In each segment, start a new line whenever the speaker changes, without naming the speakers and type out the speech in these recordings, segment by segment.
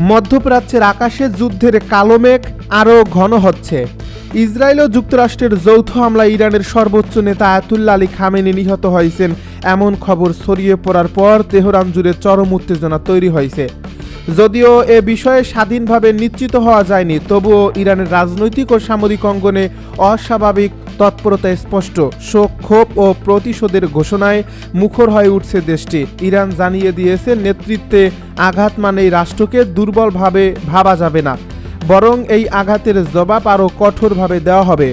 মধ্যপ্রাচ্যের আকাশে যুদ্ধের কালো মেঘ আরও ঘন হচ্ছে। ইসরায়েল ও যুক্তরাষ্ট্রের যৌথ হামলায় ইরানের সর্বোচ্চ নেতা আয়াতুল্লাহ আলী খামেনি নিহত হয়েছেন এমন খবর ছড়িয়ে পড়ার পর তেহরান জুড়ে চরম উত্তেজনা তৈরি হয়েছে। যদিও এ বিষয়ে স্বাধীনভাবে নিশ্চিত হওয়া যায়নি, তবুও ইরানের রাজনৈতিক ও সামরিক অঙ্গনে অস্বাভাবিক তৎপরতা স্পষ্ট। শোক, ক্ষোভ ও প্রতিশোধের ঘোষণায় মুখর হয়ে উঠছে দেশটি। ইরান জানিয়ে দিয়েছে, নেতৃত্বে আঘাত মানেই রাষ্ট্রকে দুর্বলভাবে ভাবা যাবে না, বরং এই আঘাতের জবাব আরও কঠোরভাবে দেওয়া হবে।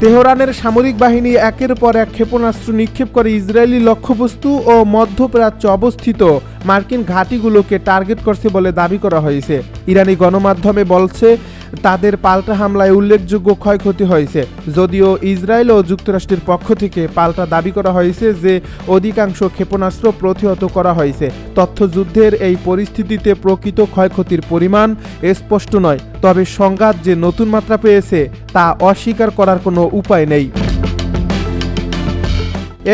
তেহরানের সামরিক বাহিনী একের পর এক ক্ষেপণাস্ত্র নিক্ষেপ করে ইসরায়েলি লক্ষ্যবস্তু ও মধ্যপ্রাচ্যে অবস্থিত মার্কিন ঘাঁটিগুলোকে টার্গেট করছে বলে দাবি করা হয়েছে। ইরানি গণমাধ্যমে বলছে, তাদের পাল্টা হামলায় উল্লেখযোগ্য ক্ষয়ক্ষতি হয়েছে। যদিও ইসরায়েল ও যুক্তরাষ্ট্রের পক্ষ থেকে পাল্টা দাবি করা হয়েছে যে অধিকাংশ ক্ষেপণাস্ত্র প্রতিহত করা হয়েছে। তথ্যযুদ্ধের এই পরিস্থিতিতে প্রকৃত ক্ষয়ক্ষতির পরিমাণ স্পষ্ট নয়, তবে সংঘাত যে নতুন মাত্রা পেয়েছে তা অস্বীকার করার কোনো উপায় নেই।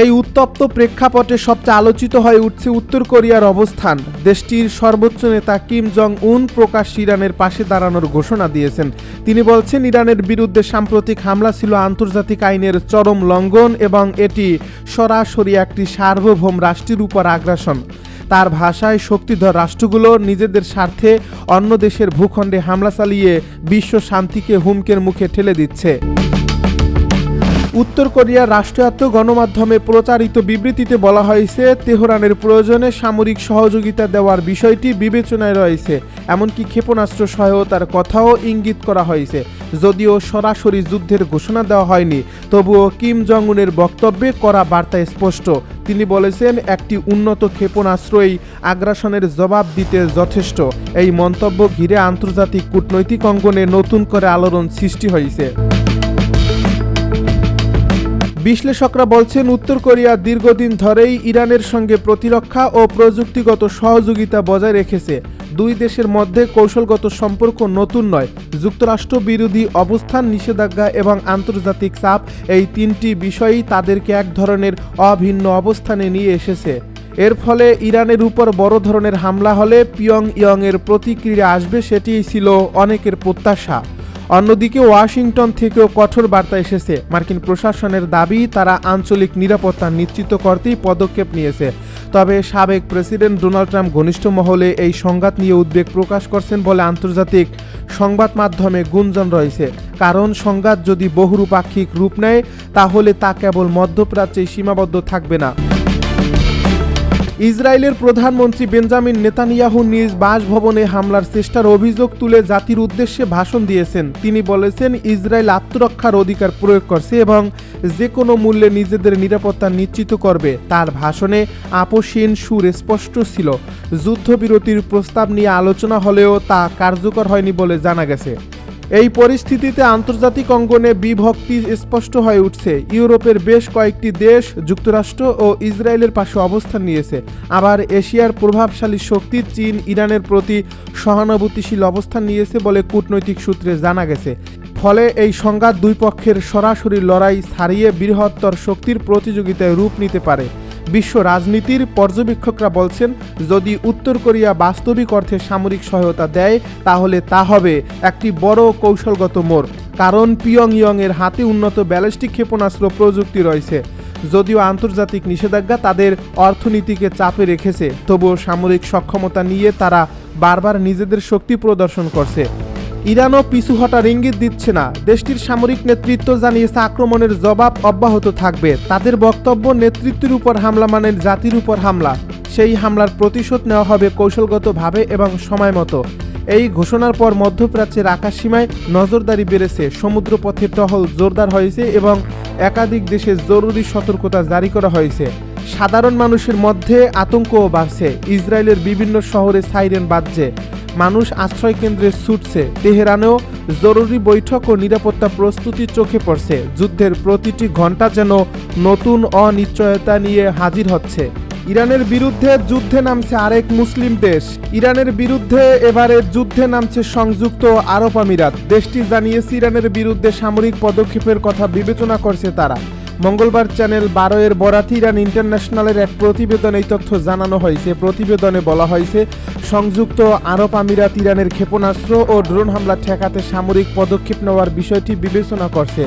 এই উত্তপ্ত প্রেক্ষাপটে সবচেয়ে আলোচিত হয়ে উঠছে উত্তর কোরিয়ার অবস্থান। দেশটির সর্বোচ্চ নেতা কিম জং উন প্রকাশ্যে ইরানের পাশে দাঁড়ানোর ঘোষণা দিয়েছেন। তিনি বলছেন, ইরানের বিরুদ্ধে সাম্প্রতিক হামলা ছিল আন্তর্জাতিক আইনের চরম লঙ্ঘন এবং এটি সরাসরি একটি সার্বভৌম রাষ্ট্রের উপর আগ্রাসন। তার ভাষায়, শক্তিধর রাষ্ট্রগুলো নিজেদের স্বার্থে অন্য দেশের ভূখণ্ডে হামলা চালিয়ে বিশ্ব শান্তিকে হুমকির মুখে ঠেলে দিচ্ছে। উত্তর কোরিয়ার রাষ্ট্রায়ত্ত গণমাধ্যমে প্রচারিত বিবৃতিতে বলা হয়েছে, তেহরানের প্রয়োজনে সামরিক সহযোগিতা দেওয়ার বিষয়টি বিবেচনায় রয়েছে, এমনকি ক্ষেপণাস্ত্র সহায়তার কথাও ইঙ্গিত করা হয়েছে। যদিও সরাসরি যুদ্ধের ঘোষণা দেওয়া হয়নি, তবুও কিম জং উনের বক্তব্যে করা বার্তা স্পষ্ট। তিনি বলেছেন, একটি উন্নত ক্ষেপণাস্ত্রই আগ্রাসনের জবাব দিতে যথেষ্ট। এই মন্তব্য ঘিরে আন্তর্জাতিক কূটনৈতিক অঙ্গনে নতুন করে আলোড়ন সৃষ্টি হয়েছে। বিশ্লেষকরা বলছেন, উত্তর কোরিয়া দীর্ঘদিন ধরেই ইরানের সঙ্গে প্রতিরক্ষা ও প্রযুক্তিগত সহযোগিতা বজায় রেখেছে। দুই দেশের মধ্যে কৌশলগত সম্পর্ক নতুন নয়। যুক্তরাষ্ট্র বিরোধী অবস্থান, নিষেধাজ্ঞা এবং আন্তর্জাতিক চাপ, এই তিনটি বিষয়ই তাদেরকে এক ধরনের অভিন্ন অবস্থানে নিয়ে এসেছে। এর ফলে ইরানের উপর বড় ধরনের হামলা হলে পিয়ংইয়ংয়ের প্রতিক্রিয়া আসবে, সেটিই ছিল অনেকের প্রত্যাশা। অন্যদিকে ওয়াশিংটন থেকেও কঠোর বার্তা এসেছে। মার্কিন প্রশাসনের দাবি, তারা আঞ্চলিক নিরাপত্তা নিশ্চিত করতেই পদক্ষেপ নিয়েছে। তবে সাবেক প্রেসিডেন্ট ডোনাল্ড ট্রাম্প ঘনিষ্ঠ মহলে এই সংঘাত নিয়ে উদ্বেগ প্রকাশ করছেন বলে আন্তর্জাতিক সংবাদ মাধ্যমে গুঞ্জন রয়েছে। কারণ সংঘাত যদি বহুপাক্ষিক রূপ নেয়, তাহলে তা কেবল মধ্যপ্রাচ্যেই সীমাবদ্ধ থাকবে না। ইসরায়েলের প্রধানমন্ত্রী বেঞ্জামিন নেতানিয়াহু নিজ বাসভবনে হামলার চেষ্টার অভিযোগ তুলে জাতির উদ্দেশ্যে ভাষণ দিয়েছেন। তিনি বলেছেন, ইসরায়েল আত্মরক্ষার অধিকার প্রয়োগ করছে এবং যে কোনো মূল্যে নিজেদের নিরাপত্তা নিশ্চিত করবে। তার ভাষণে আপোষহীন সুর স্পষ্ট ছিল। যুদ্ধবিরতির প্রস্তাব নিয়ে আলোচনা হলেও তা কার্যকর হয়নি বলে জানা গেছে। এই পরিস্থিতিতে আন্তর্জাতিক অঙ্গনে বিভক্তি স্পষ্ট হয়ে উঠছে। ইউরোপের বেশ কয়েকটি দেশ যুক্তরাষ্ট্র ও ইসরায়েলের পাশে অবস্থান নিয়েছে। আবার এশিয়ার প্রভাবশালী শক্তি চীন ইরানের প্রতি সহানুভূতিশীল অবস্থান নিয়েছে বলে কূটনৈতিক সূত্রে জানা গেছে। ফলে এই সংঘাত দুই পক্ষের সরাসরি লড়াই ছাড়িয়ে বৃহত্তর শক্তির প্রতিযোগিতায় রূপ নিতে পারে। বিশ্ব রাজনীতির পর্যবেক্ষকরা বলছেন, যদি উত্তর কোরিয়া বাস্তবিক অর্থে সামরিক সহায়তা দেয়, তাহলে তা হবে একটি বড় কৌশলগত মোড়। কারণ পিয়ংইয়ংয়ের হাতে উন্নত ব্যালিস্টিক ক্ষেপণাস্ত্র প্রযুক্তি রয়েছে। যদিও আন্তর্জাতিক নিষেধাজ্ঞা তাদের অর্থনীতিকে চাপে রেখেছে, তবুও সামরিক সক্ষমতা নিয়ে তারা বারবার নিজেদের শক্তি প্রদর্শন করছে। ইরানও পিছু হটার ইঙ্গিত দিচ্ছে না। দেশটির সামরিক নেতৃত্ব জানিয়েছে, আক্রমণের জবাব অব্যাহত থাকবে। তাদের বক্তব্য, নেতৃত্বের উপর হামলা মানে জাতির উপর হামলা। সেই হামলার প্রতিশোধ নেওয়া হবে কৌশলগতভাবে এবং সময় মতো। এই ঘোষণার পর মধ্যপ্রাচ্যের আকাশসীমায় নজরদারি বেড়েছে, সমুদ্রপথে টহল জোরদার হয়েছে এবং একাধিক দেশে জরুরি সতর্কতা জারি করা হয়েছে। সাধারণ মানুষের মধ্যে আতঙ্কও বাড়ছে। ইসরায়েলের বিভিন্ন শহরে সাইরেন বাজছে, মানুষ আশ্রয় কেন্দ্রে ছুটছে। তেহরানেও জরুরি বৈঠক ও নিরাপত্তা প্রস্তুতি চোখে পড়ছে। যুদ্ধের প্রতিটি ঘণ্টা যেন নতুন অনিশ্চয়তা নিয়ে হাজির হচ্ছে। ইরানের বিরুদ্ধে যুদ্ধে নামছে আরেক মুসলিম দেশ। ইরানের বিরুদ্ধে এবারে যুদ্ধে নামছে সংযুক্ত আরব আমিরাত। দেশটি জানিয়েছে, ইরানের বিরুদ্ধে সামরিক পদক্ষেপের কথা বিবেচনা করছে তারা। মঙ্গলবার চ্যানেল 12 এর বরাতে ইরান ইন্টারন্যাশনালের এক প্রতিবেদনে এই তথ্য জানানো হয়েছে। প্রতিবেদনে বলা হয়েছে, সংযুক্ত আরব আমিরাত ইরানের ক্ষেপণাস্ত্র ও ড্রোন হামলা ঠেকাতে সামরিক পদক্ষেপ নেওয়ার বিষয়টি বিবেচনা করছে।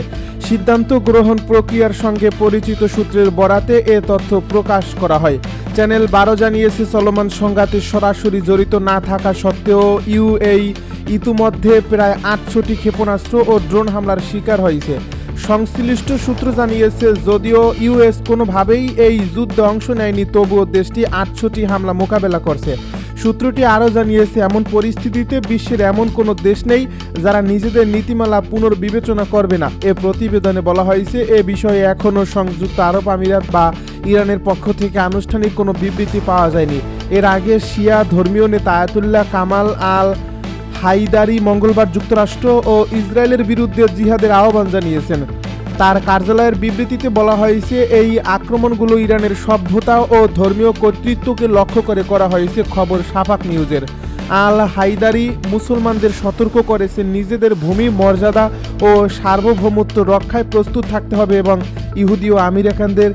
সিদ্ধান্ত গ্রহণ প্রক্রিয়ার সঙ্গে পরিচিত সূত্রের বরাতে এ তথ্য প্রকাশ করা হয়। চ্যানেল 12 জানিয়েছে, চলমান সংঘাতে সরাসরি জড়িত না থাকা সত্ত্বেও ইউএই ইতিমধ্যে প্রায় 800টি ক্ষেপণাস্ত্র ও ড্রোন হামলার শিকার হয়েছে। সংশ্লিষ্ট সূত্র জানিয়েছে, যদিও ইউএস কোনোভাবেই এই যুদ্ধে অংশ নেয়নি, তবুও দেশটি 800টি হামলা মোকাবেলা করছে। সূত্রটি আরও জানিয়েছে, এমন পরিস্থিতিতে বিশ্বের এমন কোনো দেশ নেই যারা নিজেদের নীতিমালা পুনর্বিবেচনা করবে না। এ প্রতিবেদনে বলা হয়েছে, এ বিষয়ে এখনও সংযুক্ত আরব আমিরাত বা ইরানের পক্ষ থেকে আনুষ্ঠানিক কোনো বিবৃতি পাওয়া যায়নি। এর আগে শিয়া ধর্মীয় নেতা আয়াতুল্লাহ কামাল আল হাইদারি মঙ্গলবার যুক্তরাষ্ট্র ও ইসরায়েলের বিরুদ্ধে জিহাদের আহ্বান জানিয়েছেন। তার কার্যালয়ের বিবৃতিতে বলা হয়েছে, এই আক্রমণগুলো ইরানের সভ্যতা ও ধর্মীয় কর্তৃত্বকে লক্ষ্য করে করা হয়েছে। খবর শাফাক নিউজের। আল হাইদারি মুসলমানদের সতর্ক করেছেন, নিজেদের ভূমি মর্যাদা ও সার্বভৌমত্ব রক্ষায় প্রস্তুত থাকতে হবে এবং ইহুদি ও আমেরিকানদের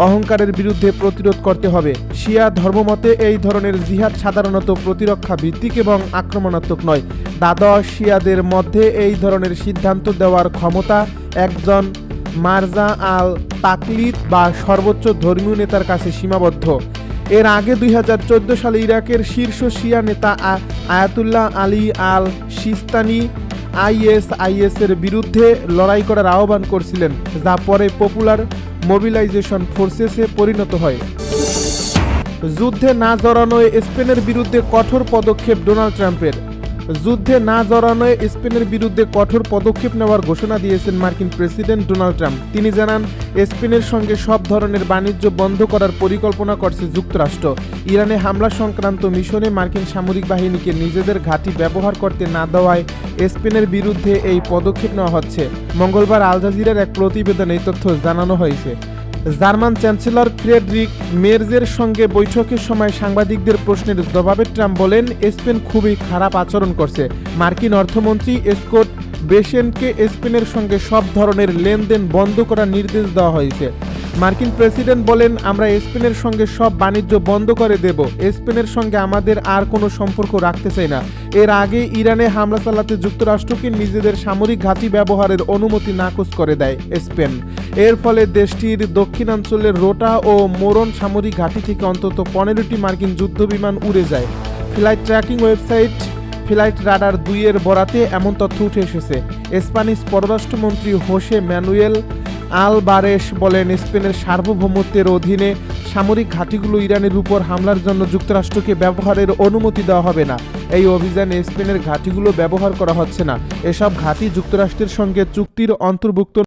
অহংকারের বিরুদ্ধে প্রতিরোধ করতে হবে। শিয়া ধর্মমতে এই ধরনের জিহাদ সাধারণত প্রতিরক্ষা ভিত্তিক এবং আক্রমণাত্মক নয়। দ্বাদশ শিয়াদের মধ্যে এই ধরনের সিদ্ধান্ত দেওয়ার ক্ষমতা একজন মারজা আল তাকলিদ বা সর্বোচ্চ ধর্মীয় নেতার কাছে সীমাবদ্ধ। এর আগে 2014 সালে ইরাকের শীর্ষ শিয়া নেতা আয়াতুল্লাহ আলী আল সিস্তানি আইএসআইএস এর বিরুদ্ধে লড়াই করার আহ্বান করেছিলেন, যা পরে পপুলার মোবিলাইজেশন ফোর্সেসে পরিণত হয়। যুদ্ধে না জড়ানোয় স্পেনের বিরুদ্ধে কঠোর পদক্ষেপ ডোনাল্ড ট্রাম্পের। যুদ্ধে না জড়ানোয় স্পেনের বিরুদ্ধে কঠোর পদক্ষেপ নেওয়ার ঘোষণা দিয়েছেন মার্কিন প্রেসিডেন্ট ডোনাল্ড ট্রাম্প। তিনি জানান, স্পেনের সঙ্গে সব ধরনের বাণিজ্য বন্ধ করার পরিকল্পনা করছে যুক্তরাষ্ট্র। ইরানে হামলা সংক্রান্ত মিশনে মার্কিন সামরিক বাহিনীকে নিজেদের ঘাঁটি ব্যবহার করতে না দেওয়ায় স্পেনের বিরুদ্ধে এই পদক্ষেপ নেওয়া হচ্ছে। মঙ্গলবার আল জাজিরার এক প্রতিবেদনে এই তথ্য জানানো হয়েছে। জার্মান চ্যান্সেলর ফ্রেডরিক মের্জের সঙ্গে বৈঠকের সময় সাংবাদিকদের প্রশ্নের জবাবে ট্রাম্প বলেন, স্পেন খুবই খারাপ আচরণ করছে। মার্কিন অর্থমন্ত্রী স্কট বেসেনকে স্পেনের সঙ্গে সব ধরনের লেনদেন বন্ধ করার নির্দেশ দেওয়া হয়েছে। মার্কিন প্রেসিডেন্ট বলেন, আমরা স্পেনের সঙ্গে সব বাণিজ্য বন্ধ করে দেব। স্পেনের সঙ্গে আমাদের আর কোনো সম্পর্ক রাখতে চাই না। এর আগে ইরানে হামলা চালাতে যুক্তরাষ্ট্রকে নিজেদের সামরিক ঘাঁটি ব্যবহারের অনুমতি নাকচ করে দেয় স্পেন। এর ফলে দেশটির দক্ষিণাঞ্চলের রোটা ও মোরন সামরিক ঘাঁটি থেকে অন্তত 15টি মার্কিন যুদ্ধবিমান উড়ে যায়। Flight tracking website flight radar 2 এর বরাতে এমন তথ্য উঠে এসেছে। স্প্যানিশ পররাষ্ট্রমন্ত্রী হোসে ম্যানুয়েল আলবারেস বলেন, স্পেনের সার্বভৌমত্বের অধীনে সামরিক ঘাঁটিগুলো ইরানের উপর হামলার জন্য যুক্তরাষ্ট্রকে ব্যবহারের অনুমতি দেওয়া হবে না। এই অভিযানে স্পেনের ঘাঁটিগুলো ব্যবহার করা হচ্ছে না। এসব ঘাঁটি যুক্তরাষ্ট্রের সঙ্গে চুক্তির অন্তর্ভুক্ত